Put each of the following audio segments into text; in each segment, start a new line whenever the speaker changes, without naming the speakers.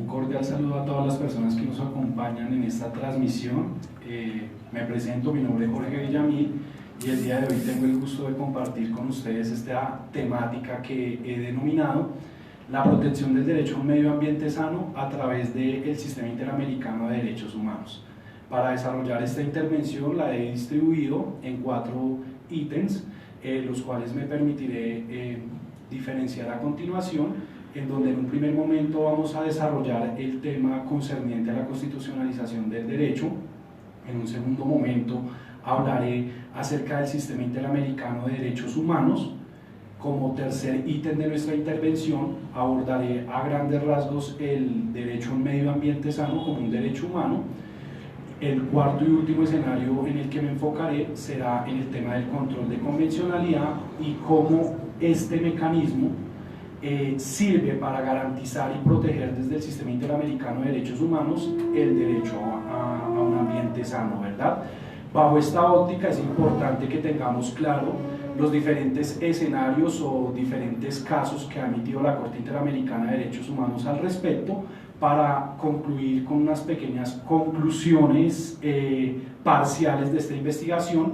Un cordial saludo a todas las personas que nos acompañan en esta transmisión. Me presento, mi nombre es Jorge Villamil y el día de hoy tengo el gusto de compartir con ustedes esta temática que he denominado la protección del derecho a un medio ambiente sano a través del Sistema Interamericano de Derechos Humanos. Para desarrollar esta intervención la he distribuido en 4 ítems, los cuales me permitiré diferenciar a continuación, en donde en un primer momento vamos a desarrollar el tema concerniente a la constitucionalización del derecho. En un segundo momento hablaré acerca del Sistema Interamericano de Derechos Humanos. Como tercer ítem de nuestra intervención abordaré a grandes rasgos el derecho a un medio ambiente sano como un derecho humano. El cuarto y último escenario en el que me enfocaré será en el tema del control de convencionalidad y cómo este mecanismo sirve para garantizar y proteger desde el Sistema Interamericano de Derechos Humanos el derecho a un ambiente sano, ¿verdad? Bajo esta óptica es importante que tengamos claro los diferentes escenarios o diferentes casos que ha emitido la Corte Interamericana de Derechos Humanos al respecto, para concluir con unas pequeñas conclusiones parciales de esta investigación,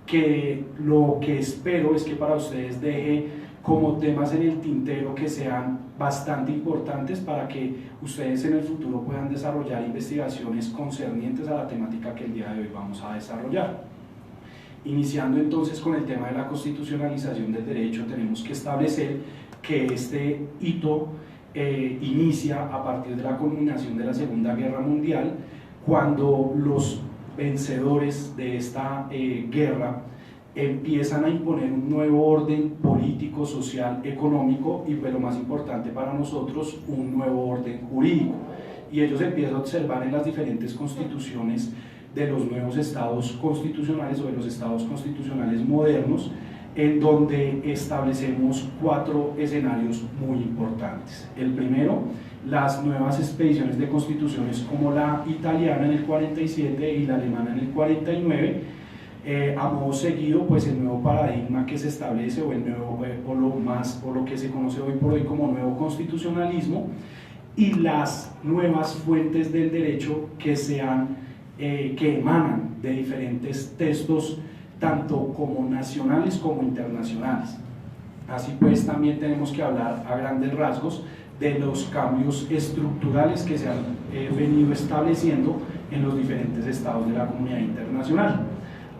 que lo que espero es que para ustedes deje como temas en el tintero que sean bastante importantes para que ustedes en el futuro puedan desarrollar investigaciones concernientes a la temática que el día de hoy vamos a desarrollar. Iniciando entonces con el tema de la constitucionalización del derecho, tenemos que establecer que este hito inicia a partir de la culminación de la Segunda Guerra Mundial, cuando los vencedores de esta guerra empiezan a imponer un nuevo orden político, social, económico y, pues lo más importante para nosotros, un nuevo orden jurídico. Y ellos empiezan a observar en las diferentes constituciones de los nuevos estados constitucionales o de los estados constitucionales modernos, en donde establecemos 4 escenarios muy importantes. El primero, las nuevas expediciones de constituciones como la italiana en el 47 y la alemana en el 49, a modo seguido, pues el nuevo paradigma que se establece o el nuevo, o lo que se conoce hoy por hoy como nuevo constitucionalismo, y las nuevas fuentes del derecho que emanan de diferentes textos, tanto como nacionales como internacionales. Así pues, también tenemos que hablar a grandes rasgos de los cambios estructurales que se han venido estableciendo en los diferentes estados de la comunidad internacional.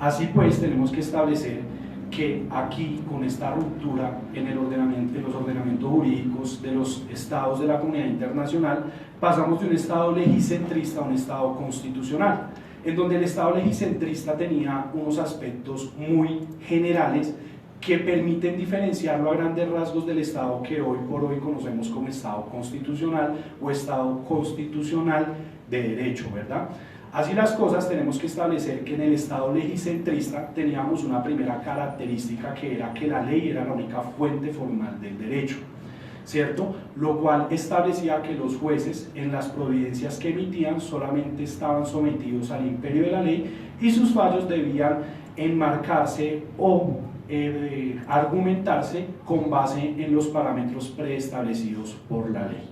Así pues, tenemos que establecer que aquí, con esta ruptura en los ordenamientos jurídicos de los estados de la comunidad internacional, pasamos de un estado legicentrista a un estado constitucional, en donde el estado legicentrista tenía unos aspectos muy generales que permiten diferenciarlo a grandes rasgos del estado que hoy por hoy conocemos como estado constitucional o estado constitucional de derecho, ¿verdad? Así las cosas, tenemos que establecer que en el estado legicentrista teníamos una primera característica, que era que la ley era la única fuente formal del derecho, ¿cierto? Lo cual establecía que los jueces en las providencias que emitían solamente estaban sometidos al imperio de la ley y sus fallos debían enmarcarse o argumentarse con base en los parámetros preestablecidos por la ley.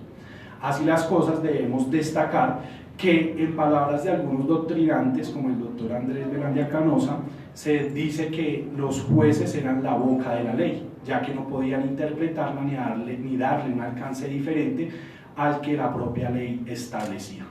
Así las cosas, debemos destacar que en palabras de algunos doctrinantes como el doctor Andrés Velandia Canosa, se dice que los jueces eran la boca de la ley, ya que no podían interpretarla ni darle un alcance diferente al que la propia ley establecía.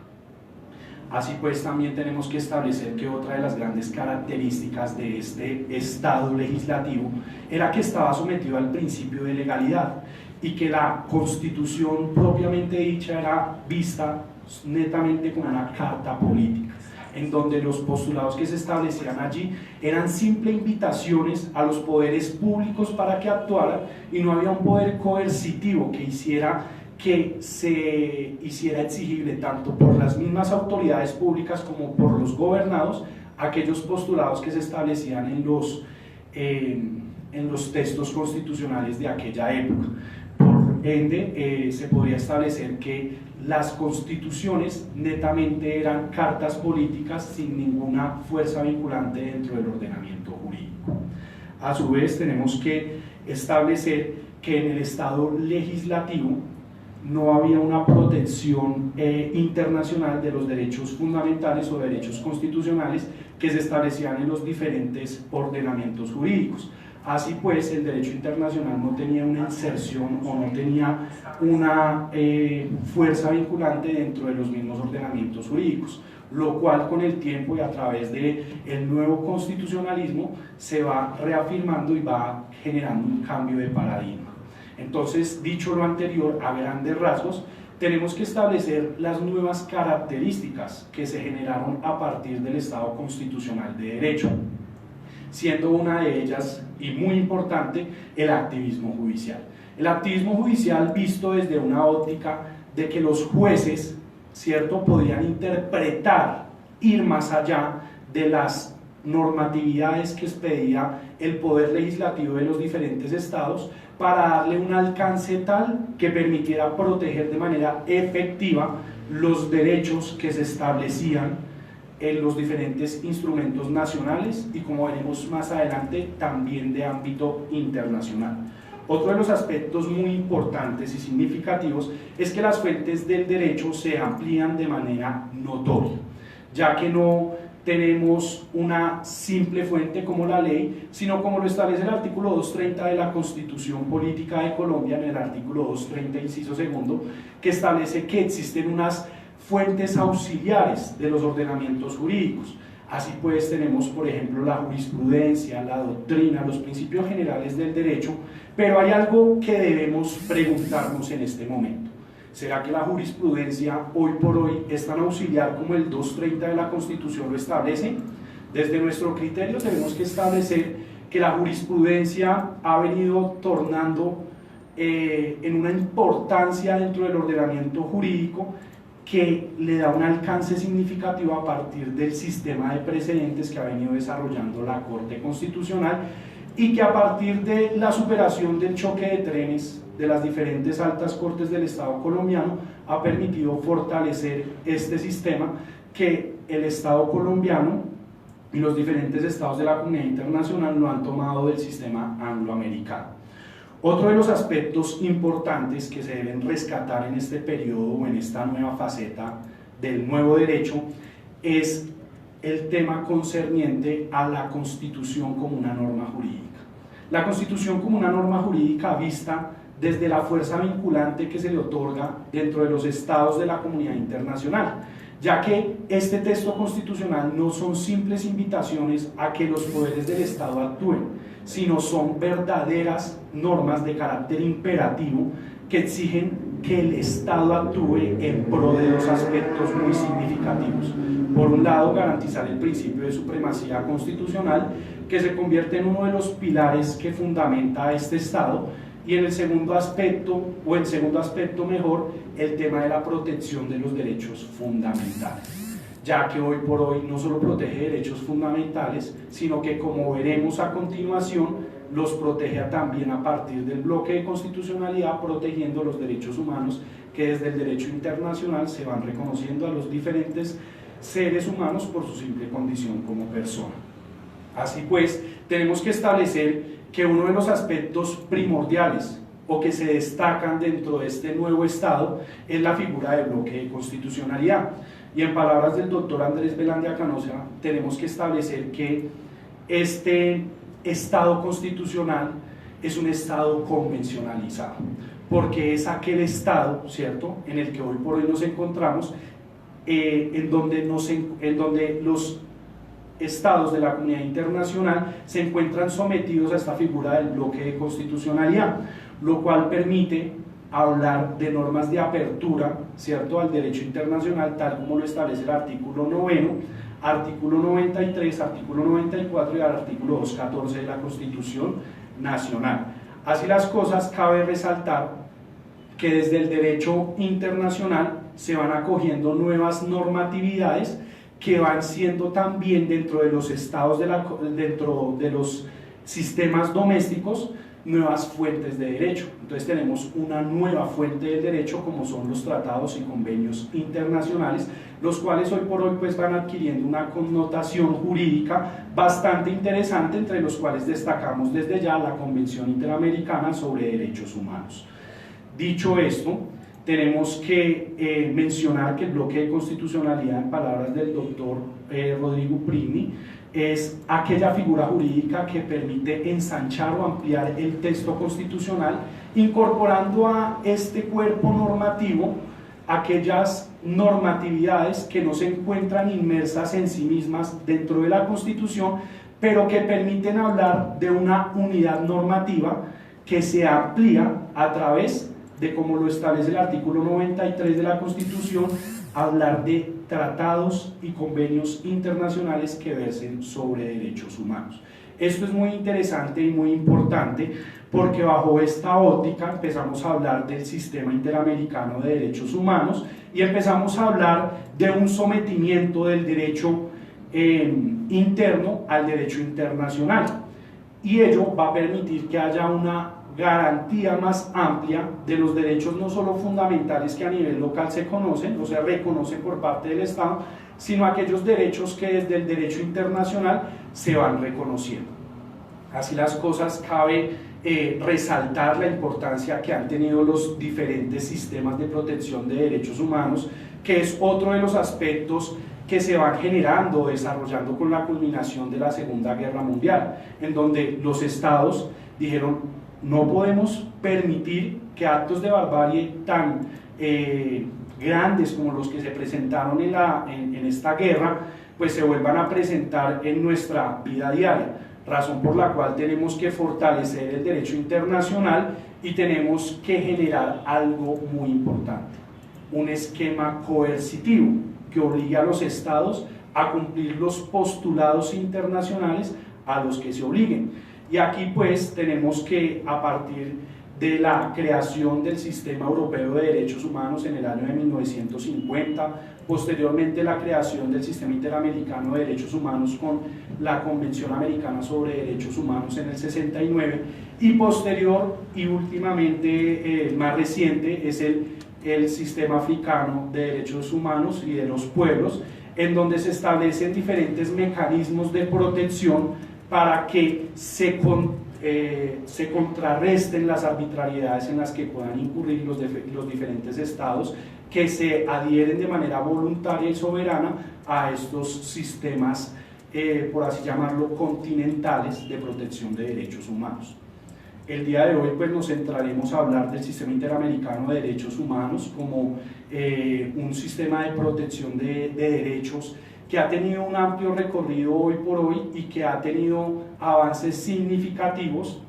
Así pues, también tenemos que establecer que otra de las grandes características de este estado legislativo era que estaba sometido al principio de legalidad y que la Constitución propiamente dicha era vista netamente como una carta política, en donde los postulados que se establecían allí eran simples invitaciones a los poderes públicos para que actuaran, y no había un poder coercitivo que se hiciera exigible tanto por las mismas autoridades públicas como por los gobernados aquellos postulados que se establecían en los textos constitucionales de aquella época. Por ende, se podría establecer que las constituciones netamente eran cartas políticas sin ninguna fuerza vinculante dentro del ordenamiento jurídico. A su vez, tenemos que establecer que en el estado legislativo no había una protección internacional de los derechos fundamentales o derechos constitucionales que se establecían en los diferentes ordenamientos jurídicos. Así pues, el derecho internacional no tenía una inserción o no tenía una fuerza vinculante dentro de los mismos ordenamientos jurídicos, lo cual con el tiempo y a través del nuevo constitucionalismo se va reafirmando y va generando un cambio de paradigma. Entonces, dicho lo anterior, a grandes rasgos, tenemos que establecer las nuevas características que se generaron a partir del Estado constitucional de derecho, siendo una de ellas, y muy importante, el activismo judicial. El activismo judicial visto desde una óptica de que los jueces, ¿cierto?, podían interpretar, ir más allá de las normatividades que expedía el poder legislativo de los diferentes estados para darle un alcance tal que permitiera proteger de manera efectiva los derechos que se establecían en los diferentes instrumentos nacionales y, como veremos más adelante, también de ámbito internacional. Otro de los aspectos muy importantes y significativos es que las fuentes del derecho se amplían de manera notoria, ya que no tenemos una simple fuente como la ley, sino como lo establece el artículo 230 de la Constitución Política de Colombia, en el artículo 230, inciso segundo, que establece que existen unas fuentes auxiliares de los ordenamientos jurídicos. Así pues tenemos, por ejemplo, la jurisprudencia, la doctrina, los principios generales del derecho, pero hay algo que debemos preguntarnos en este momento. ¿Será que la jurisprudencia hoy por hoy es tan auxiliar como el 230 de la Constitución lo establece? Desde nuestro criterio tenemos que establecer que la jurisprudencia ha venido tornando en una importancia dentro del ordenamiento jurídico que le da un alcance significativo a partir del sistema de precedentes que ha venido desarrollando la Corte Constitucional y que a partir de la superación del choque de trenes de las diferentes altas cortes del Estado colombiano ha permitido fortalecer este sistema que el Estado colombiano y los diferentes estados de la comunidad internacional lo han tomado del sistema angloamericano. Otro de los aspectos importantes que se deben rescatar en este periodo o en esta nueva faceta del nuevo derecho es el tema concerniente a la Constitución como una norma jurídica. La Constitución como una norma jurídica vista desde la fuerza vinculante que se le otorga dentro de los estados de la comunidad internacional, ya que este texto constitucional no son simples invitaciones a que los poderes del Estado actúen, sino son verdaderas normas de carácter imperativo que exigen que el Estado actúe en pro de dos aspectos muy significativos. Por un lado, garantizar el principio de supremacía constitucional, que se convierte en uno de los pilares que fundamenta a este Estado, y en el segundo aspecto, mejor, el tema de la protección de los derechos fundamentales, ya que hoy por hoy no solo protege derechos fundamentales, sino que, como veremos a continuación, los protege también a partir del bloque de constitucionalidad, protegiendo los derechos humanos que desde el derecho internacional se van reconociendo a los diferentes seres humanos por su simple condición como persona. Así pues, tenemos que establecer que uno de los aspectos primordiales o que se destacan dentro de este nuevo Estado es la figura del bloque de constitucionalidad. Y en palabras del doctor Andrés Velandia Canosa, tenemos que establecer que este Estado constitucional es un Estado convencionalizado, porque es aquel Estado, ¿cierto?, en el que hoy por hoy nos encontramos, en donde los estados de la comunidad internacional se encuentran sometidos a esta figura del bloque de constitucionalidad, lo cual permite hablar de normas de apertura, ¿cierto?, al derecho internacional, tal como lo establece el artículo 9, artículo 93, artículo 94 y el artículo 214 de la Constitución Nacional. Así las cosas, cabe resaltar que desde el derecho internacional se van acogiendo nuevas normatividades que van siendo también dentro de los estados, dentro de los sistemas domésticos, nuevas fuentes de derecho. Entonces tenemos una nueva fuente del derecho como son los tratados y convenios internacionales, los cuales hoy por hoy pues van adquiriendo una connotación jurídica bastante interesante, entre los cuales destacamos desde ya la Convención Interamericana sobre Derechos Humanos. Dicho esto, tenemos que mencionar que el bloque de constitucionalidad, en palabras del doctor Rodrigo Prigni, es aquella figura jurídica que permite ensanchar o ampliar el texto constitucional, incorporando a este cuerpo normativo aquellas normatividades que no se encuentran inmersas en sí mismas dentro de la Constitución, pero que permiten hablar de una unidad normativa que se amplía a través de, como lo establece el artículo 93 de la Constitución, hablar de tratados y convenios internacionales que versen sobre derechos humanos. Esto es muy interesante y muy importante porque bajo esta óptica empezamos a hablar del sistema interamericano de derechos humanos y empezamos a hablar de un sometimiento del derecho interno al derecho internacional, y ello va a permitir que haya una garantía más amplia de los derechos no solo fundamentales que a nivel local se conocen o se reconocen por parte del Estado, sino aquellos derechos que desde el derecho internacional se van reconociendo. Así las cosas, cabe resaltar la importancia que han tenido los diferentes sistemas de protección de derechos humanos, que es otro de los aspectos que se van generando o desarrollando con la culminación de la Segunda Guerra Mundial, en donde los estados dijeron: no podemos permitir que actos de barbarie tan grandes como los que se presentaron en esta guerra, pues se vuelvan a presentar en nuestra vida diaria, razón por la cual tenemos que fortalecer el derecho internacional y tenemos que generar algo muy importante: un esquema coercitivo que obligue a los estados a cumplir los postulados internacionales a los que se obliguen. Y aquí pues tenemos que, a partir de la creación del Sistema Europeo de Derechos Humanos en el año de 1950, posteriormente la creación del Sistema Interamericano de Derechos Humanos con la Convención Americana sobre Derechos Humanos en el 69, y posterior y últimamente más reciente es el Sistema Africano de Derechos Humanos y de los Pueblos, en donde se establecen diferentes mecanismos de protección para que se contrarresten las arbitrariedades en las que puedan incurrir los diferentes estados que se adhieren de manera voluntaria y soberana a estos sistemas, por así llamarlo, continentales de protección de derechos humanos. El día de hoy pues nos centraremos a hablar del Sistema Interamericano de Derechos Humanos como un sistema de protección de derechos que ha tenido un amplio recorrido hoy por hoy y que ha tenido avances significativos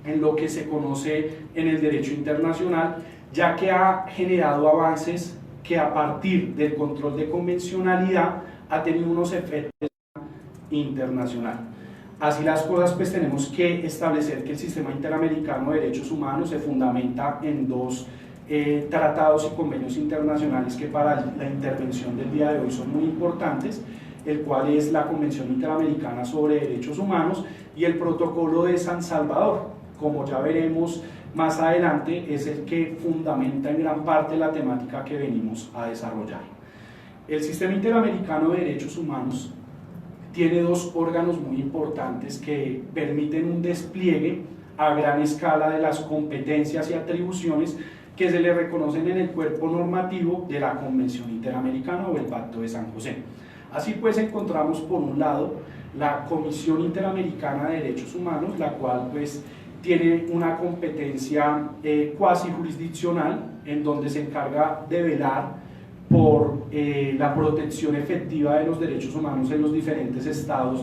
en lo que se conoce en el derecho internacional, ya que ha generado avances que, a partir del control de convencionalidad, ha tenido unos efectos internacionales. Así las cosas, pues tenemos que establecer que el Sistema Interamericano de Derechos Humanos se fundamenta en dos tratados y convenios internacionales que para la intervención del día de hoy son muy importantes, el cual es la Convención Interamericana sobre Derechos Humanos y el Protocolo de San Salvador. Como ya veremos más adelante, es el que fundamenta en gran parte la temática que venimos a desarrollar. El Sistema Interamericano de Derechos Humanos tiene dos órganos muy importantes que permiten un despliegue a gran escala de las competencias y atribuciones que se le reconocen en el cuerpo normativo de la Convención Interamericana o el Pacto de San José. Así pues encontramos por un lado la Comisión Interamericana de Derechos Humanos, la cual pues tiene una competencia cuasi jurisdiccional, en donde se encarga de velar por la protección efectiva de los derechos humanos en los diferentes estados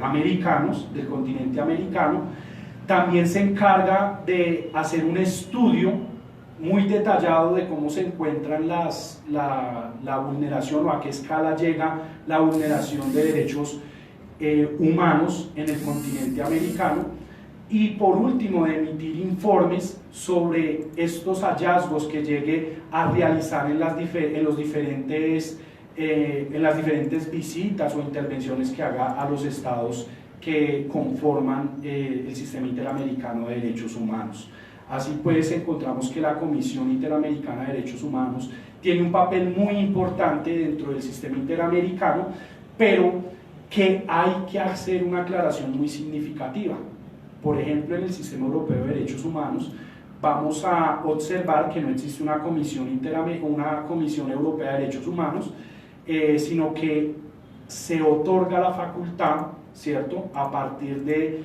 americanos, del continente americano. También se encarga de hacer un estudio muy detallado de cómo se encuentran la vulneración o a qué escala llega la vulneración de derechos humanos en el continente americano. Y por último, de emitir informes sobre estos hallazgos que llegue a realizar en las diferentes visitas o intervenciones que haga a los estados que conforman el Sistema Interamericano de Derechos Humanos. Así pues, encontramos que la Comisión Interamericana de Derechos Humanos tiene un papel muy importante dentro del sistema interamericano, pero que hay que hacer una aclaración muy significativa. Por ejemplo, en el Sistema Europeo de Derechos Humanos, vamos a observar que no existe una comisión europea de derechos humanos, sino que se otorga la facultad, ¿cierto?, a partir de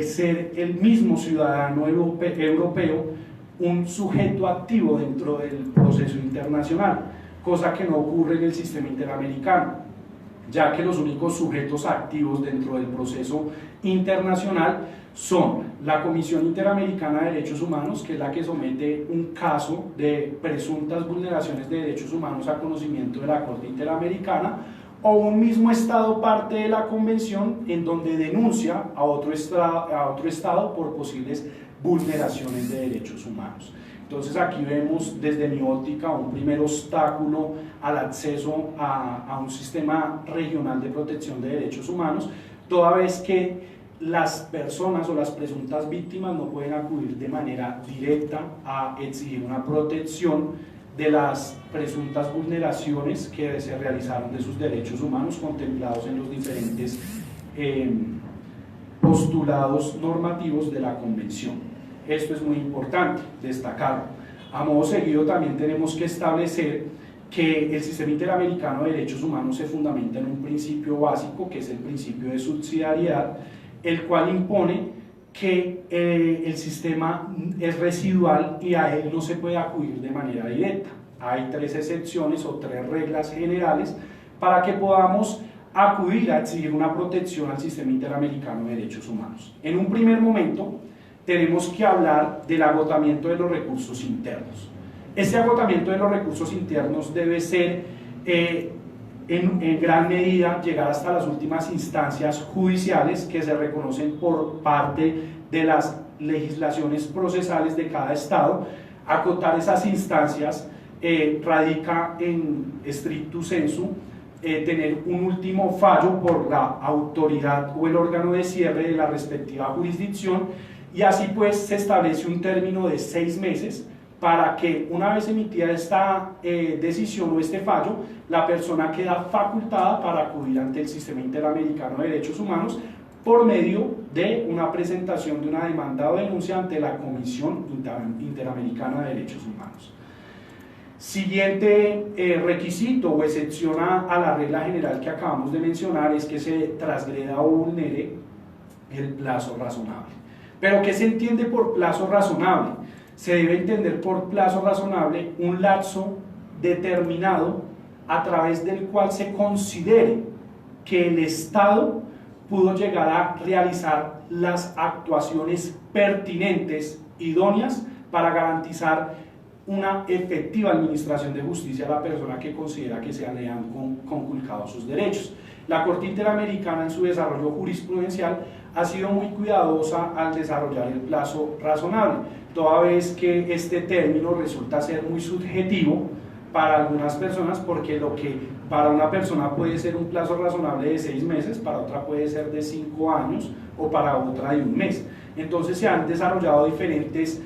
ser el mismo ciudadano europeo un sujeto activo dentro del proceso internacional, cosa que no ocurre en el sistema interamericano, ya que los únicos sujetos activos dentro del proceso internacional son la Comisión Interamericana de Derechos Humanos, que es la que somete un caso de presuntas vulneraciones de derechos humanos a conocimiento de la Corte Interamericana, o un mismo Estado parte de la Convención en donde denuncia a otro Estado por posibles vulneraciones de derechos humanos. Entonces aquí vemos desde mi óptica un primer obstáculo al acceso a un sistema regional de protección de derechos humanos, toda vez que las personas o las presuntas víctimas no pueden acudir de manera directa a exigir una protección de las presuntas vulneraciones que se realizaron de sus derechos humanos contemplados en los diferentes postulados normativos de la Convención. Esto es muy importante destacarlo. A modo seguido también tenemos que establecer que el sistema interamericano de derechos humanos se fundamenta en un principio básico, que es el principio de subsidiariedad, el cual impone que el sistema es residual y a él no se puede acudir de manera directa. Hay 3 excepciones o 3 reglas generales para que podamos acudir a exigir una protección al sistema interamericano de derechos humanos. En un primer momento tenemos que hablar del agotamiento de los recursos internos. Este agotamiento de los recursos internos debe ser en gran medida llegar hasta las últimas instancias judiciales que se reconocen por parte de las legislaciones procesales de cada Estado. Acotar esas instancias radica en stricto sensu tener un último fallo por la autoridad o el órgano de cierre de la respectiva jurisdicción, y así pues se establece un término de 6 meses para que, una vez emitida esta decisión o este fallo, la persona queda facultada para acudir ante el Sistema Interamericano de Derechos Humanos por medio de una presentación de una demanda o denuncia ante la Comisión Interamericana de Derechos Humanos. Siguiente requisito o excepción a la regla general que acabamos de mencionar es que se transgreda o vulnere el plazo razonable. ¿Pero qué se entiende por plazo razonable? Se debe entender por plazo razonable un lapso determinado a través del cual se considere que el Estado pudo llegar a realizar las actuaciones pertinentes, idóneas, para garantizar una efectiva administración de justicia a la persona que considera que se le han conculcado sus derechos. La Corte Interamericana, en su desarrollo jurisprudencial, ha sido muy cuidadosa al desarrollar el plazo razonable, toda vez que este término resulta ser muy subjetivo para algunas personas, porque lo que para una persona puede ser un plazo razonable de 6 meses, para otra puede ser de 5 años o para otra de 1 mes. Entonces se han desarrollado diferentes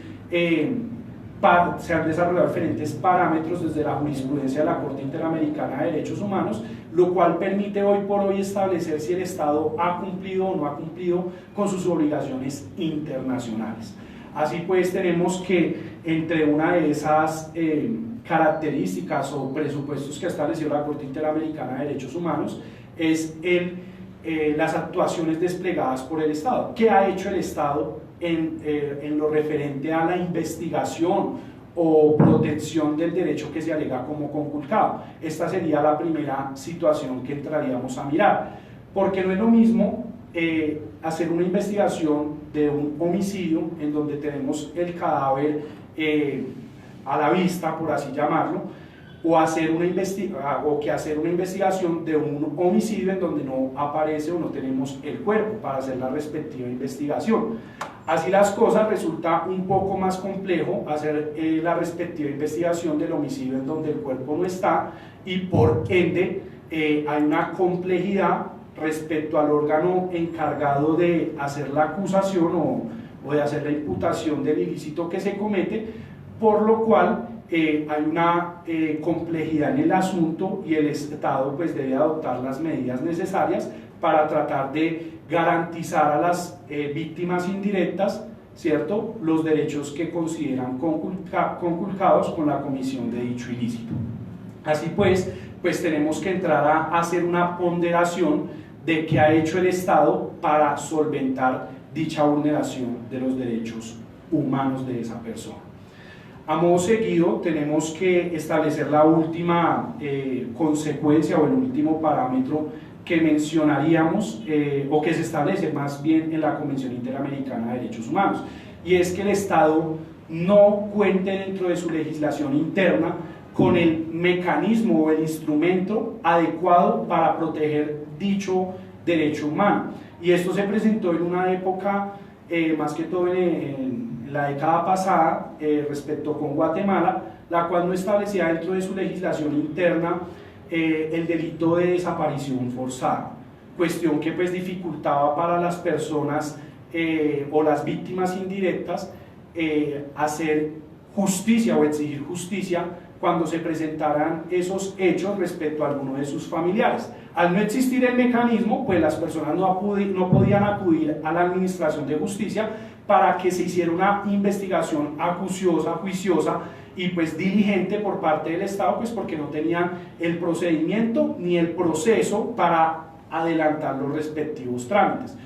parámetros desde la jurisprudencia de la Corte Interamericana de Derechos Humanos, lo cual permite hoy por hoy establecer si el Estado ha cumplido o no ha cumplido con sus obligaciones internacionales. Así pues, tenemos que entre una de esas características o presupuestos que ha establecido la Corte Interamericana de Derechos Humanos es las actuaciones desplegadas por el Estado. ¿Qué ha hecho el Estado en lo referente a la investigación o protección del derecho que se alega como conculcado? Esta sería la primera situación que entraríamos a mirar, porque no es lo mismo hacer una investigación de un homicidio en donde tenemos el cadáver a la vista, por así llamarlo, o que hacer una investigación de un homicidio en donde no aparece o no tenemos el cuerpo para hacer la respectiva investigación. Así las cosas, resulta un poco más complejo hacer la respectiva investigación del homicidio en donde el cuerpo no está, y por ende hay una complejidad respecto al órgano encargado de hacer la acusación o de hacer la imputación del ilícito que se comete, por lo cual hay una complejidad en el asunto, y el Estado pues debe adoptar las medidas necesarias para tratar de garantizar a las víctimas indirectas ¿cierto?, los derechos que consideran conculcados con la comisión de dicho ilícito. Así pues tenemos que entrar a hacer una ponderación de qué ha hecho el Estado para solventar dicha vulneración de los derechos humanos de esa persona. A modo seguido, tenemos que establecer la última consecuencia o el último parámetro que mencionaríamos o que se establece más bien en la Convención Interamericana de Derechos Humanos, y es que el Estado no cuente dentro de su legislación interna con el mecanismo o el instrumento adecuado para proteger dicho derecho humano. Y esto se presentó en una época, más que todo en la década pasada, respecto con Guatemala, la cual no establecía dentro de su legislación interna el delito de desaparición forzada, cuestión que pues dificultaba para las personas o las víctimas indirectas hacer justicia o exigir justicia cuando se presentaran esos hechos respecto a alguno de sus familiares. Al no existir el mecanismo, pues las personas no podían acudir a la administración de justicia para que se hiciera una investigación acuciosa, juiciosa y pues diligente por parte del Estado, pues porque no tenían el procedimiento ni el proceso para adelantar los respectivos trámites.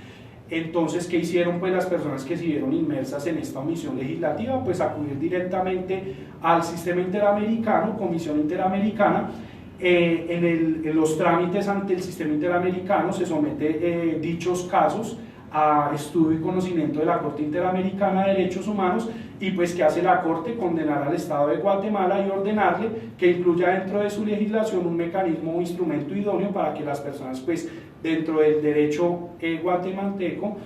Entonces, ¿qué hicieron pues las personas que se vieron inmersas en esta omisión legislativa? Pues acudir directamente al sistema interamericano, Comisión Interamericana. En los trámites ante el sistema interamericano se somete dichos casos a estudio y conocimiento de la Corte Interamericana de Derechos Humanos, y pues ¿qué hace la Corte? Condenar al Estado de Guatemala y ordenarle que incluya dentro de su legislación un mecanismo o instrumento idóneo para que las personas pues dentro del derecho guatemalteco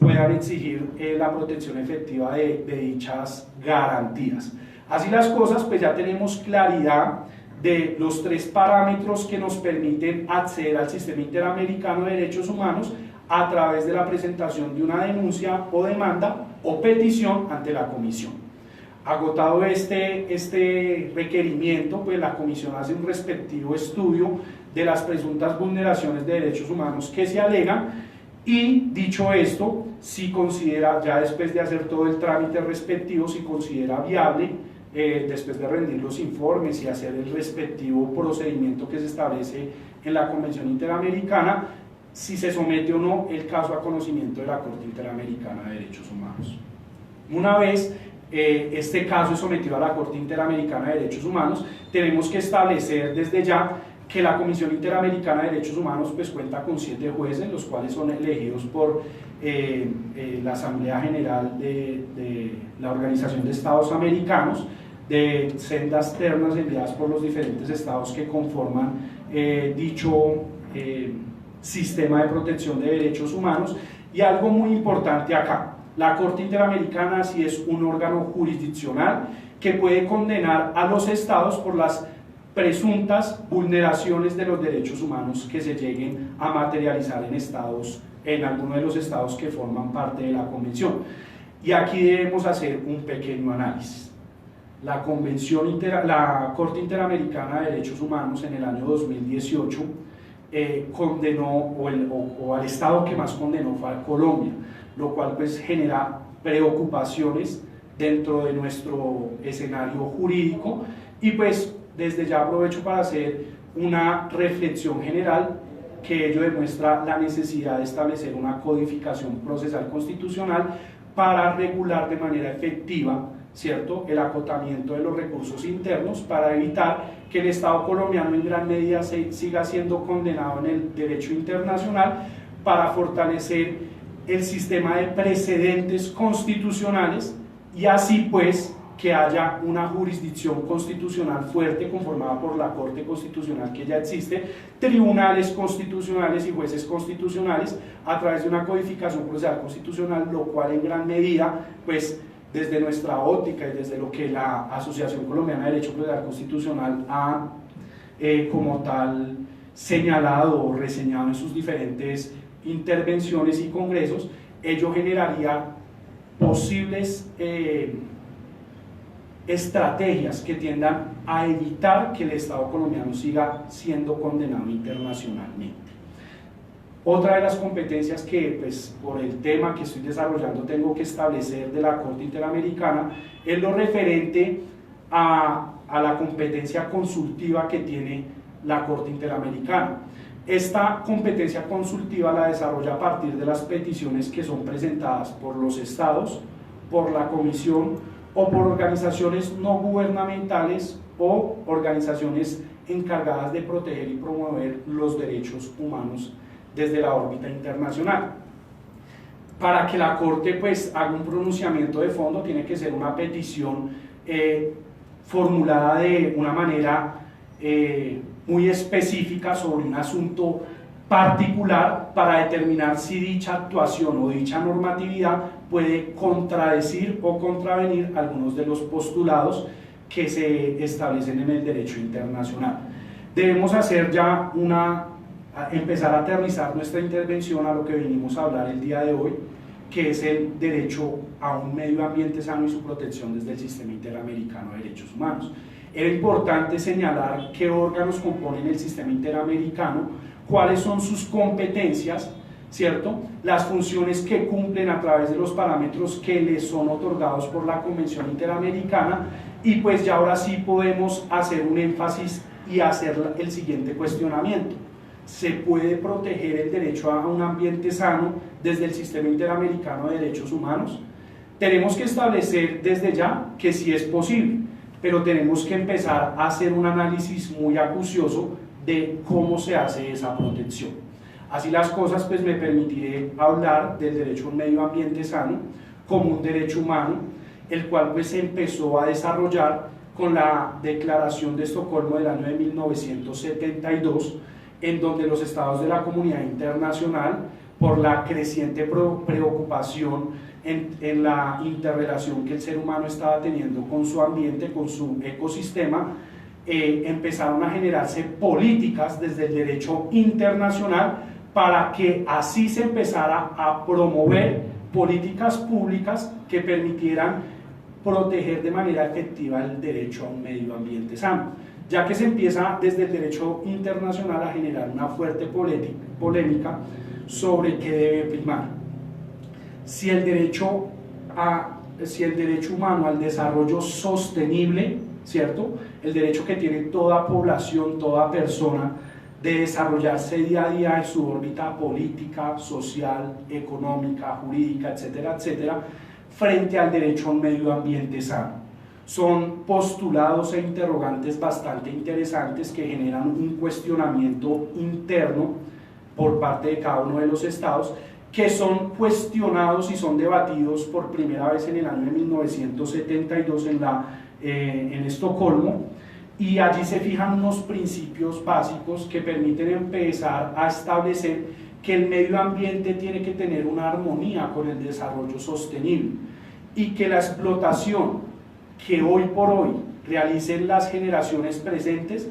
puedan exigir la protección efectiva de dichas garantías. Así las cosas, pues ya tenemos claridad de los tres parámetros que nos permiten acceder al sistema interamericano de derechos humanos a través de la presentación de una denuncia o demanda o petición ante la comisión. Agotado este requerimiento, pues la comisión hace un respectivo estudio de las presuntas vulneraciones de derechos humanos que se alegan, y dicho esto, si considera, ya después de hacer todo el trámite respectivo, si considera viable, después de rendir los informes y hacer el respectivo procedimiento que se establece en la Convención Interamericana, si se somete o no el caso a conocimiento de la Corte Interamericana de Derechos Humanos. Una vez este caso es sometido a la Corte Interamericana de Derechos Humanos, tenemos que establecer desde ya que la Comisión Interamericana de Derechos Humanos pues cuenta con 7 jueces, los cuales son elegidos por la Asamblea General de la Organización de Estados Americanos, de sendas ternas enviadas por los diferentes estados que conforman dicho sistema de protección de derechos humanos. Y algo muy importante acá, la Corte Interamericana sí es un órgano jurisdiccional que puede condenar a los estados por las presuntas vulneraciones de los derechos humanos que se lleguen a materializar en alguno de los estados que forman parte de la convención. Y aquí debemos hacer un pequeño análisis. La Corte Interamericana de Derechos Humanos en el año 2018 condenó, o al estado que más condenó fue a Colombia, lo cual pues genera preocupaciones dentro de nuestro escenario jurídico, y pues desde ya aprovecho para hacer una reflexión general que ello demuestra la necesidad de establecer una codificación procesal constitucional para regular de manera efectiva, ¿cierto?, el acotamiento de los recursos internos, para evitar que el Estado colombiano en gran medida siga siendo condenado en el derecho internacional, para fortalecer el sistema de precedentes constitucionales y así pues que haya una jurisdicción constitucional fuerte conformada por la Corte Constitucional que ya existe, tribunales constitucionales y jueces constitucionales a través de una codificación procesal constitucional, lo cual en gran medida pues desde nuestra óptica y desde lo que la Asociación Colombiana de Derecho Procesal Constitucional ha como tal señalado o reseñado en sus diferentes intervenciones y congresos, ello generaría posibles estrategias que tiendan a evitar que el Estado colombiano siga siendo condenado internacionalmente. Otra de las competencias que, pues, por el tema que estoy desarrollando tengo que establecer de la Corte Interamericana es lo referente a la competencia consultiva que tiene la Corte Interamericana. Esta competencia consultiva la desarrolla a partir de las peticiones que son presentadas por los estados, por la Comisión o por organizaciones no gubernamentales o organizaciones encargadas de proteger y promover los derechos humanos desde la órbita internacional. Para que la Corte pues haga un pronunciamiento de fondo tiene que ser una petición formulada de una manera muy específica sobre un asunto particular para determinar si dicha actuación o dicha normatividad puede contradecir o contravenir algunos de los postulados que se establecen en el derecho internacional. Debemos hacer ya empezar a aterrizar nuestra intervención a lo que venimos a hablar el día de hoy, que es el derecho a un medio ambiente sano y su protección desde el Sistema Interamericano de Derechos Humanos. Era importante señalar qué órganos componen el Sistema Interamericano, cuáles son sus competencias, ¿cierto? Las funciones que cumplen a través de los parámetros que les son otorgados por la Convención Interamericana, y pues ya ahora sí podemos hacer un énfasis y hacer el siguiente cuestionamiento. ¿Se puede proteger el derecho a un ambiente sano desde el Sistema Interamericano de Derechos Humanos? Tenemos que establecer desde ya que sí es posible, pero tenemos que empezar a hacer un análisis muy acucioso de cómo se hace esa protección. Así las cosas, pues me permitiré hablar del derecho a un medio ambiente sano como un derecho humano, el cual pues se empezó a desarrollar con la Declaración de Estocolmo del año de 1972, en donde los estados de la comunidad internacional, por la creciente preocupación en la interrelación que el ser humano estaba teniendo con su ambiente, con su ecosistema, empezaron a generarse políticas desde el derecho internacional para que así se empezara a promover políticas públicas que permitieran proteger de manera efectiva el derecho a un medio ambiente sano, ya que se empieza desde el derecho internacional a generar una fuerte polémica sobre qué debe primar. Si el derecho humano al desarrollo sostenible, ¿cierto? El derecho que tiene toda población, toda persona, de desarrollarse día a día en su órbita política, social, económica, jurídica, etcétera, etcétera, frente al derecho a un medio ambiente sano. Son postulados e interrogantes bastante interesantes que generan un cuestionamiento interno por parte de cada uno de los estados, que son cuestionados y son debatidos por primera vez en el año de 1972 en Estocolmo, y allí se fijan unos principios básicos que permiten empezar a establecer que el medio ambiente tiene que tener una armonía con el desarrollo sostenible y que la explotación que hoy por hoy realicen las generaciones presentes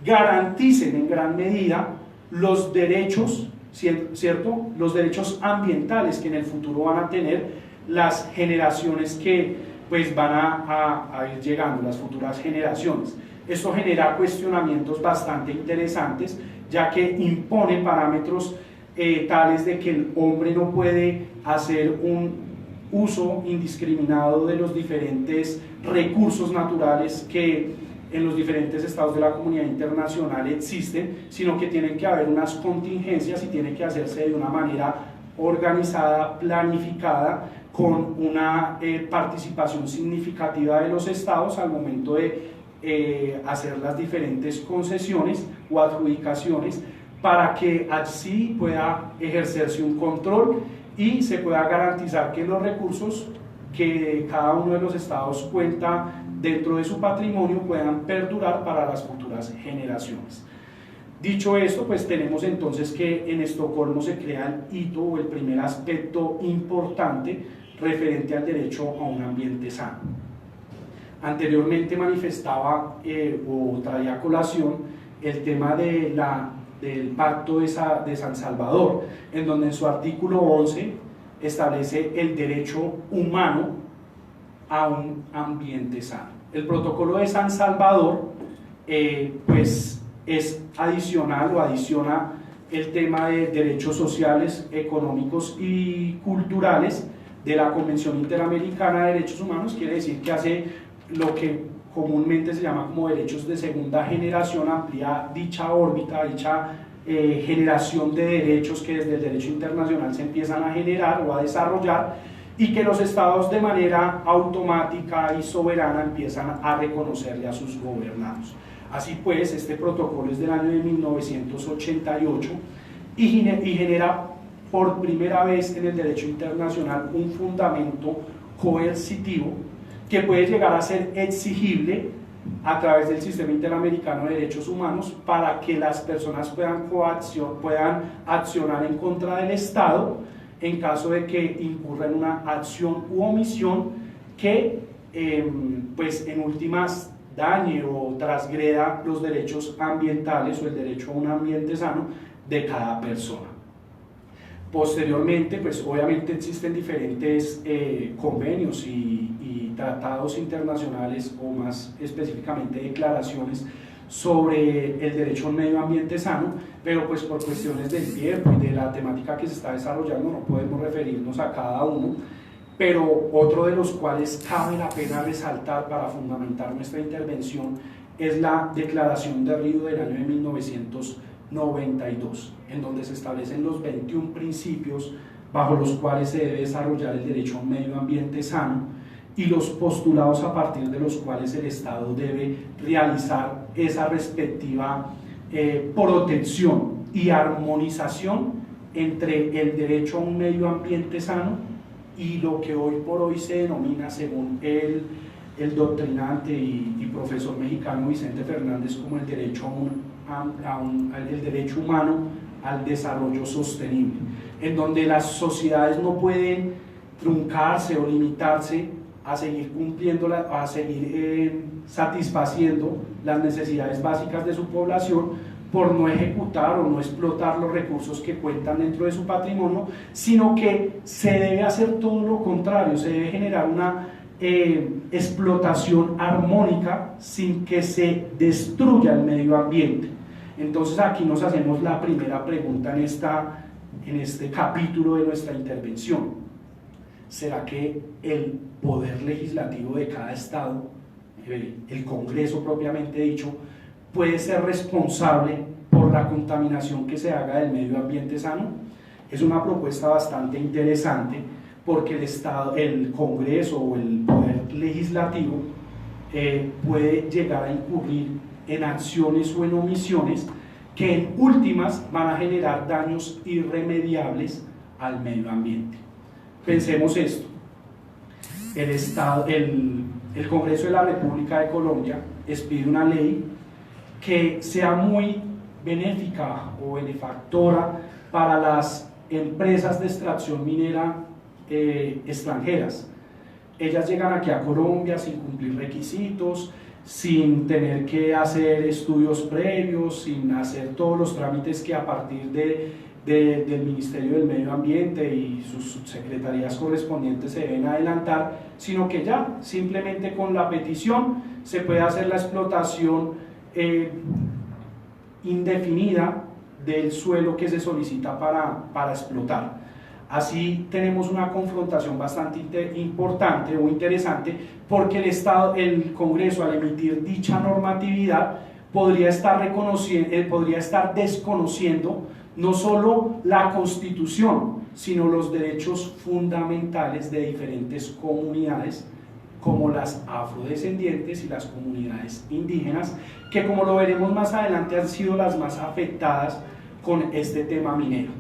garanticen en gran medida los derechos, ¿cierto? Los derechos ambientales que en el futuro van a tener las generaciones que pues van a ir llegando, las futuras generaciones. Esto genera cuestionamientos bastante interesantes, ya que impone parámetros tales de que el hombre no puede hacer un uso indiscriminado de los diferentes recursos naturales que en los diferentes estados de la comunidad internacional existen, sino que tienen que haber unas contingencias y tiene que hacerse de una manera organizada, planificada, con una participación significativa de los estados al momento de hacer las diferentes concesiones o adjudicaciones, para que así pueda ejercerse un control y se pueda garantizar que los recursos que cada uno de los estados cuenta dentro de su patrimonio puedan perdurar para las futuras generaciones. Dicho esto, pues tenemos entonces que en Estocolmo se crea el hito o el primer aspecto importante referente al derecho a un ambiente sano. Anteriormente manifestaba o traía a colación el tema del Pacto de San Salvador, en donde en su artículo 11 establece el derecho humano a un ambiente sano. El protocolo de San Salvador pues es adicional o adiciona el tema de derechos sociales, económicos y culturales de la Convención Interamericana de Derechos Humanos. Quiere decir que hace lo que comúnmente se llama como derechos de segunda generación, amplía dicha órbita, dicha generación de derechos que desde el derecho internacional se empiezan a generar o a desarrollar, y que los estados de manera automática y soberana empiezan a reconocerle a sus gobernados. Así pues, este protocolo es del año de 1988 y genera por primera vez en el derecho internacional un fundamento coercitivo que puede llegar a ser exigible a través del Sistema Interamericano de Derechos Humanos para que las personas puedan accionar en contra del Estado en caso de que incurra en una acción u omisión que pues en últimas dañe o transgreda los derechos ambientales o el derecho a un ambiente sano de cada persona. Posteriormente, pues obviamente existen diferentes convenios y tratados internacionales, o más específicamente declaraciones sobre el derecho a un medio ambiente sano, pero pues por cuestiones del tiempo y de la temática que se está desarrollando no podemos referirnos a cada uno, pero otro de los cuales cabe la pena resaltar para fundamentar nuestra intervención es la Declaración de Río del año de 1992, en donde se establecen los 21 principios bajo los cuales se debe desarrollar el derecho a un medio ambiente sano y los postulados a partir de los cuales el Estado debe realizar esa respectiva protección y armonización entre el derecho a un medio ambiente sano y lo que hoy por hoy se denomina, según el doctrinante y profesor mexicano Vicente Fernández, como el derecho el derecho humano al desarrollo sostenible, en donde las sociedades no pueden truncarse o limitarse a seguir cumpliendo, a seguir satisfaciendo las necesidades básicas de su población por no ejecutar o no explotar los recursos que cuentan dentro de su patrimonio, sino que se debe hacer todo lo contrario, se debe generar una explotación armónica sin que se destruya el medio ambiente. Entonces aquí nos hacemos la primera pregunta en este capítulo de nuestra intervención. ¿Será que el poder legislativo de cada estado, el Congreso propiamente dicho, puede ser responsable por la contaminación que se haga del medio ambiente sano? Es una propuesta bastante interesante porque el Congreso o el poder legislativo puede llegar a incurrir en acciones o en omisiones que en últimas van a generar daños irremediables al medio ambiente. Pensemos esto: el Congreso de la República de Colombia expide una ley que sea muy benéfica o benefactora para las empresas de extracción minera extranjeras. Ellas llegan aquí a Colombia sin cumplir requisitos, sin tener que hacer estudios previos, sin hacer todos los trámites que a partir del Ministerio del Medio Ambiente y sus subsecretarías correspondientes se deben adelantar, sino que ya simplemente con la petición se puede hacer la explotación indefinida del suelo que se solicita para explotar. Así tenemos una confrontación bastante importante o interesante, porque el Congreso, al emitir dicha normatividad, podría estar desconociendo no solo la Constitución, sino los derechos fundamentales de diferentes comunidades, como las afrodescendientes y las comunidades indígenas, que, como lo veremos más adelante, han sido las más afectadas con este tema minero.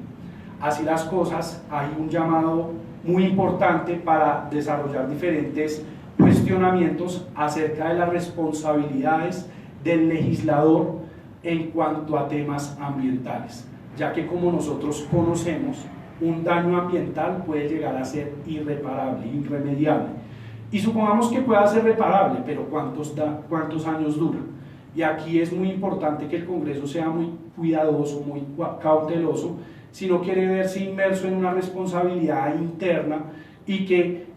Así las cosas, hay un llamado muy importante para desarrollar diferentes cuestionamientos acerca de las responsabilidades del legislador en cuanto a temas ambientales, ya que, como nosotros conocemos, un daño ambiental puede llegar a ser irreparable, irremediable. Y supongamos que pueda ser reparable, pero ¿cuántos años dura? Y aquí es muy importante que el Congreso sea muy cuidadoso, muy cauteloso, si no quiere verse inmerso en una responsabilidad interna, y que,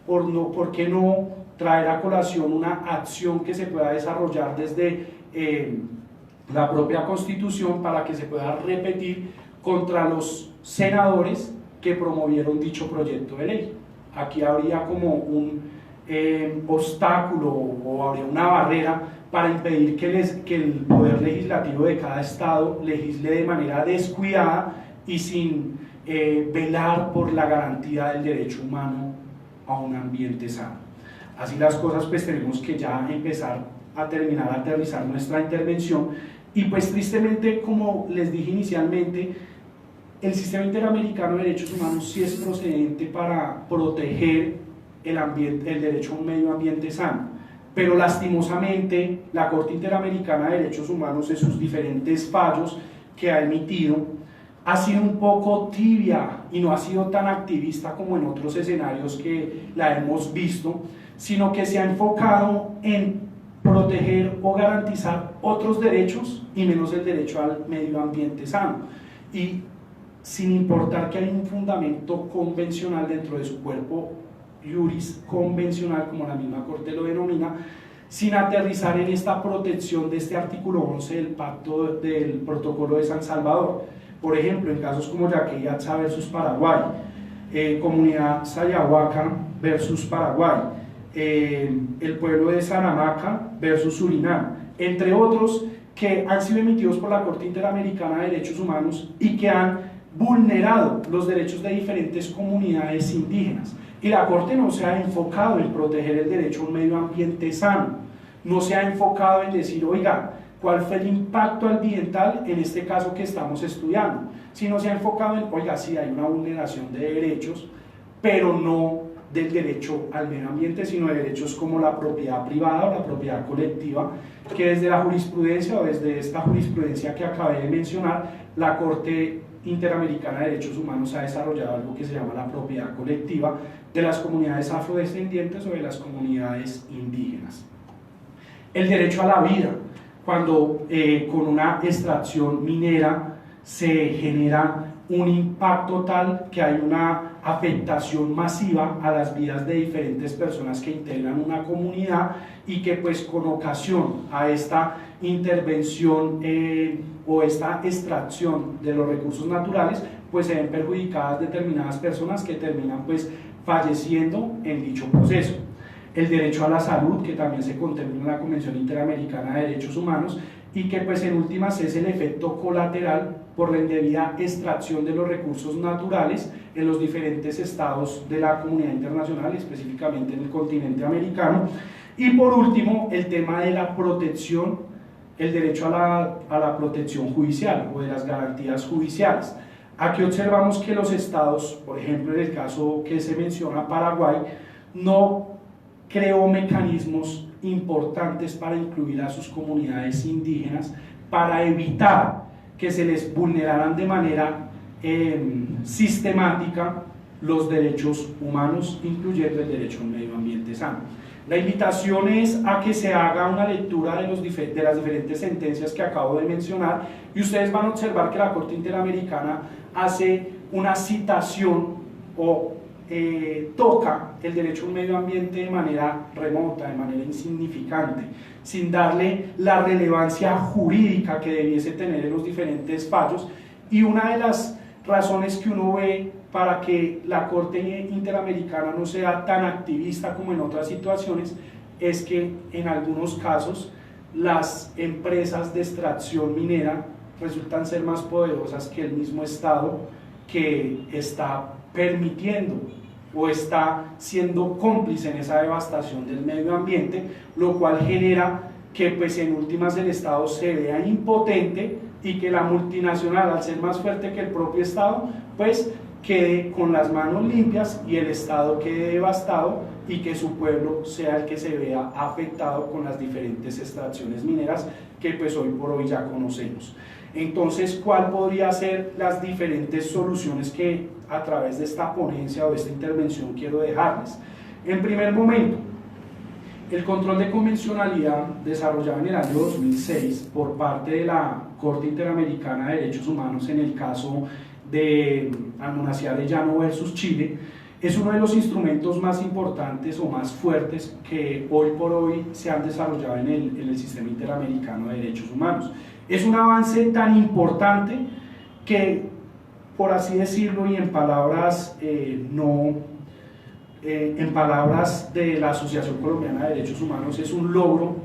¿por qué no traer a colación una acción que se pueda desarrollar desde la propia Constitución para que se pueda repetir contra los senadores que promovieron dicho proyecto de ley. Aquí habría como un obstáculo o habría una barrera para impedir que el poder legislativo de cada estado legisle de manera descuidada y sin velar por la garantía del derecho humano a un ambiente sano. Así las cosas, pues tenemos que ya empezar a terminar, a aterrizar nuestra intervención, y pues tristemente, como les dije inicialmente, el Sistema Interamericano de Derechos Humanos sí es procedente para proteger el derecho a un medio ambiente sano, pero lastimosamente la Corte Interamericana de Derechos Humanos, en sus diferentes fallos que ha emitido, ha sido un poco tibia y no ha sido tan activista como en otros escenarios que la hemos visto, sino que se ha enfocado en proteger o garantizar otros derechos y menos el derecho al medio ambiente sano, y sin importar que hay un fundamento convencional dentro de su cuerpo juris convencional, como la misma Corte lo denomina, sin aterrizar en esta protección de este artículo 11 del Pacto del Protocolo de San Salvador. Por ejemplo, en casos como Yaque Yatza versus Paraguay, Comunidad Sayahuaca versus Paraguay, el pueblo de Saramaca versus Surinam, entre otros, que han sido emitidos por la Corte Interamericana de Derechos Humanos y que han vulnerado los derechos de diferentes comunidades indígenas. Y la Corte no se ha enfocado en proteger el derecho a un medio ambiente sano, no se ha enfocado en decir, oiga, ¿cuál fue el impacto ambiental en este caso que estamos estudiando? Sino se ha enfocado en, oiga, sí hay una vulneración de derechos, pero no del derecho al medio ambiente, sino de derechos como la propiedad privada o la propiedad colectiva, que desde la jurisprudencia o desde esta jurisprudencia que acabé de mencionar, la Corte Interamericana de Derechos Humanos ha desarrollado algo que se llama la propiedad colectiva de las comunidades afrodescendientes o de las comunidades indígenas. El derecho a la vida, cuando con una extracción minera se genera un impacto tal que hay una afectación masiva a las vidas de diferentes personas que integran una comunidad, y que pues con ocasión a esta intervención o esta extracción de los recursos naturales, pues se ven perjudicadas determinadas personas que terminan pues falleciendo en dicho proceso. El derecho a la salud, que también se contempla en la Convención Interamericana de Derechos Humanos, y que pues en últimas es el efecto colateral por la indebida extracción de los recursos naturales en los diferentes estados de la comunidad internacional, específicamente en el continente americano. Y por último, el tema de la protección, el derecho a la protección judicial o de las garantías judiciales. Aquí observamos que los estados, por ejemplo en el caso que se menciona Paraguay, no creó mecanismos importantes para incluir a sus comunidades indígenas, para evitar que se les vulneraran de manera sistemática los derechos humanos, incluyendo el derecho a un medio ambiente sano. La invitación es a que se haga una lectura de las diferentes sentencias que acabo de mencionar, y ustedes van a observar que la Corte Interamericana hace una citación o toca el derecho a un medio ambiente de manera remota, de manera insignificante, sin darle la relevancia jurídica que debiese tener en los diferentes fallos. Y una de las razones que uno ve para que la Corte Interamericana no sea tan activista como en otras situaciones es que en algunos casos las empresas de extracción minera resultan ser más poderosas que el mismo Estado que está permitiendo o está siendo cómplice en esa devastación del medio ambiente, lo cual genera que pues en últimas el Estado se vea impotente y que la multinacional, al ser más fuerte que el propio Estado, pues quede con las manos limpias y el Estado quede devastado, y que su pueblo sea el que se vea afectado con las diferentes extracciones mineras que pues hoy por hoy ya conocemos. Entonces, ¿cuál podría ser las diferentes soluciones que a través de esta ponencia o de esta intervención quiero dejarles? En primer momento, el control de convencionalidad desarrollado en el año 2006 por parte de la Corte Interamericana de Derechos Humanos en el caso de Almonacid Arellano versus Chile es uno de los instrumentos más importantes o más fuertes que hoy por hoy se han desarrollado en el Sistema Interamericano de Derechos Humanos. Es un avance tan importante que por así decirlo, y en palabras en palabras de la Asociación Colombiana de Derechos Humanos, es un logro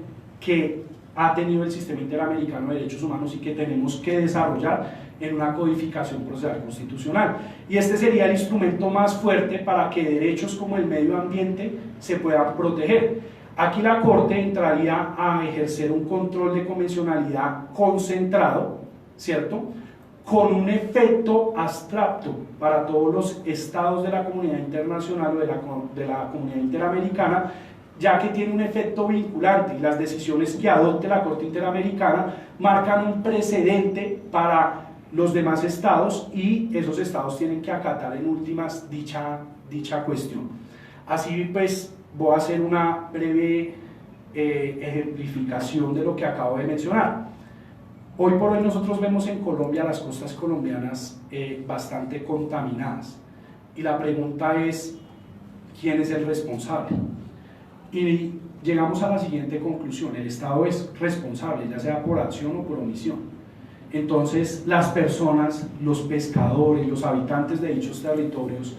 que ha tenido el Sistema Interamericano de Derechos Humanos y que tenemos que desarrollar en una codificación procesal constitucional. Y este sería el instrumento más fuerte para que derechos como el medio ambiente se puedan proteger. Aquí la Corte entraría a ejercer un control de convencionalidad concentrado, ¿cierto?, con un efecto abstracto para todos los estados de la comunidad internacional o de la comunidad interamericana, ya que tiene un efecto vinculante y las decisiones que adopte la Corte Interamericana marcan un precedente para los demás estados y esos estados tienen que acatar en últimas dicha cuestión. Así pues, voy a hacer una breve ejemplificación de lo que acabo de mencionar. Hoy por hoy nosotros vemos en Colombia las costas colombianas bastante contaminadas y la pregunta es, ¿quién es el responsable? Y llegamos a la siguiente conclusión: el Estado es responsable, ya sea por acción o por omisión. Entonces las personas, los pescadores, los habitantes de dichos territorios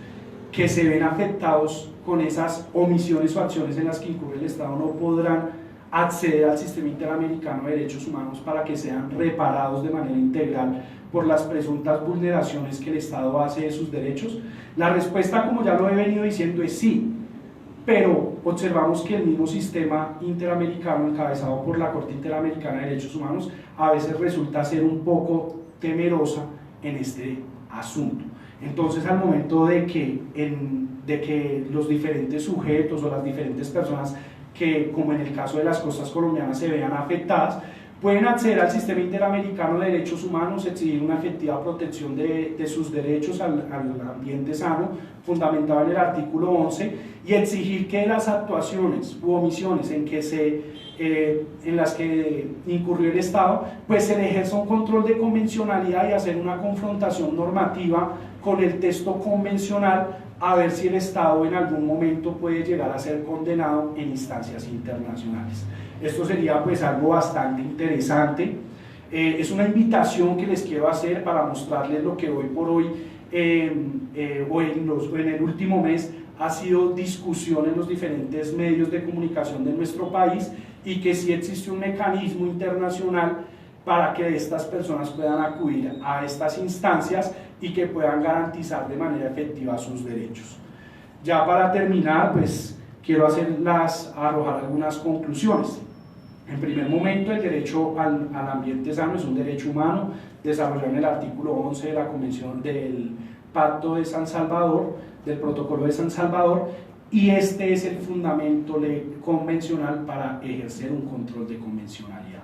que se ven afectados con esas omisiones o acciones en las que incurre el Estado no podrán acceder al Sistema Interamericano de Derechos Humanos para que sean reparados de manera integral por las presuntas vulneraciones que el Estado hace de sus derechos. La respuesta, como ya lo he venido diciendo, es sí, pero observamos que el mismo Sistema Interamericano encabezado por la Corte Interamericana de Derechos Humanos a veces resulta ser un poco temerosa en este asunto. Entonces, al momento de que los diferentes sujetos o las diferentes personas que, como en el caso de las costas colombianas, se vean afectadas, pueden acceder al Sistema Interamericano de Derechos Humanos, exigir una efectiva protección de sus derechos al ambiente sano, fundamentado en el artículo 11, y exigir que las actuaciones u omisiones en las que incurrió el Estado, pues se le ejerza un control de convencionalidad y hacer una confrontación normativa con el texto convencional, a ver si el Estado en algún momento puede llegar a ser condenado en instancias internacionales. Esto sería pues algo bastante interesante. Es una invitación que les quiero hacer para mostrarles lo que hoy por hoy en el último mes ha sido discusión en los diferentes medios de comunicación de nuestro país, y que sí existe un mecanismo internacional para que estas personas puedan acudir a estas instancias y que puedan garantizar de manera efectiva sus derechos. Ya para terminar, pues quiero arrojar algunas conclusiones. En primer momento, el derecho al ambiente sano es un derecho humano desarrollado en el artículo 11 de la Convención del Pacto de San Salvador, del Protocolo de San Salvador, y este es el fundamento convencional para ejercer un control de convencionalidad.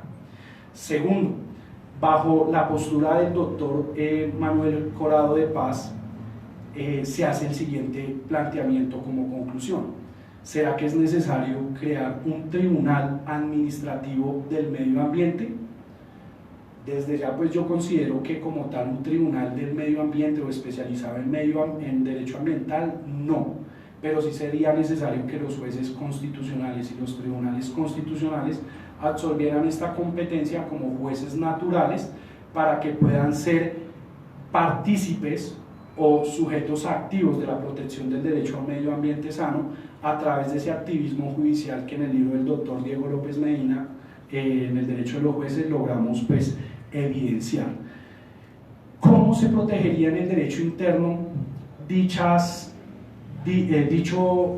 Segundo, bajo la postura del doctor Manuel Corado de Paz, se hace el siguiente planteamiento como conclusión: ¿será que es necesario crear un tribunal administrativo del medio ambiente? Desde ya pues yo considero que como tal un tribunal del medio ambiente o especializado en derecho ambiental, no, pero sí sería necesario que los jueces constitucionales y los tribunales constitucionales absorbieran esta competencia como jueces naturales para que puedan ser partícipes o sujetos activos de la protección del derecho a un medio ambiente sano a través de ese activismo judicial que en el libro del doctor Diego López Medina, en el derecho de los jueces, logramos pues evidenciar. ¿Cómo se protegería en el derecho interno dicho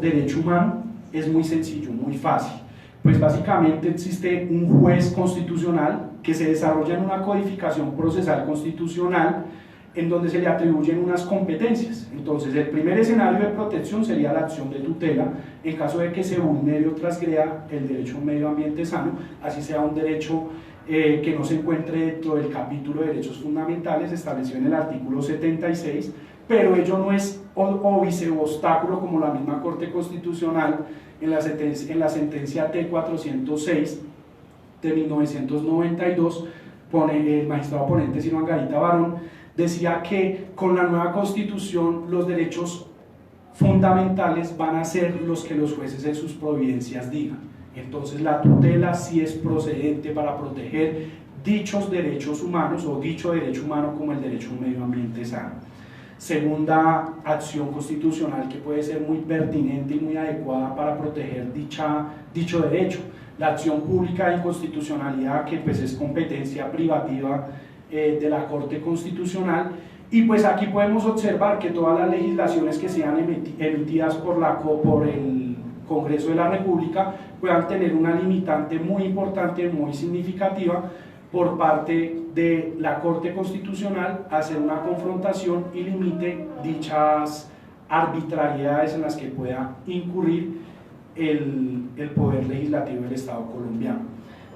derecho humano? Es muy sencillo, muy fácil. Pues básicamente existe un juez constitucional que se desarrolla en una codificación procesal constitucional en donde se le atribuyen unas competencias. Entonces, el primer escenario de protección sería la acción de tutela en caso de que se vulnere o transgreda el derecho a un medio ambiente sano, así sea un derecho que no se encuentre dentro del capítulo de derechos fundamentales establecido en el artículo 76, pero ello no es óbice o obstáculo, como la misma Corte Constitucional en la sentencia T406 de 1992, el magistrado ponente Ciro Angarita Barón decía que con la nueva Constitución los derechos fundamentales van a ser los que los jueces en sus providencias digan. Entonces la tutela sí es procedente para proteger dichos derechos humanos o dicho derecho humano como el derecho a un medio ambiente sano. Segunda acción constitucional que puede ser muy pertinente y muy adecuada para proteger dicho derecho, la acción pública de inconstitucionalidad, que pues es competencia privativa de la Corte Constitucional. Y pues aquí podemos observar que todas las legislaciones que sean emitidas por el Congreso de la República puedan tener una limitante muy importante, muy significativa por parte de la Corte Constitucional, hacer una confrontación y limite dichas arbitrariedades en las que pueda incurrir el Poder Legislativo del Estado colombiano.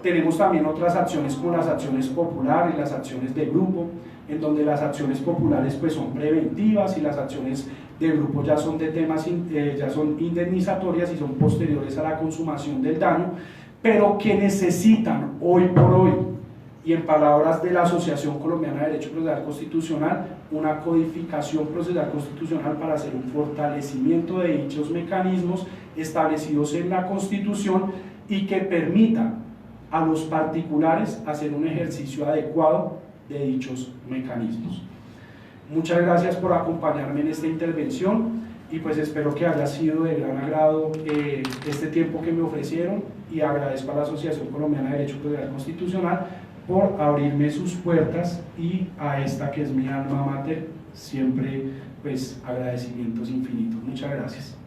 Tenemos también otras acciones como las acciones populares, las acciones de grupo, en donde las acciones populares pues son preventivas y las acciones de grupo ya son de temas, ya son indemnizatorias y son posteriores a la consumación del daño, pero que necesitan hoy por hoy, y en palabras de la Asociación Colombiana de Derecho Procesal Constitucional, una codificación procesal constitucional para hacer un fortalecimiento de dichos mecanismos establecidos en la Constitución y que permitan a los particulares hacer un ejercicio adecuado de dichos mecanismos. Muchas gracias por acompañarme en esta intervención y pues espero que haya sido de gran agrado este tiempo que me ofrecieron, y agradezco a la Asociación Colombiana de Derecho Procesal Constitucional por abrirme sus puertas, y a esta que es mi alma mater siempre pues agradecimientos infinitos. Muchas gracias.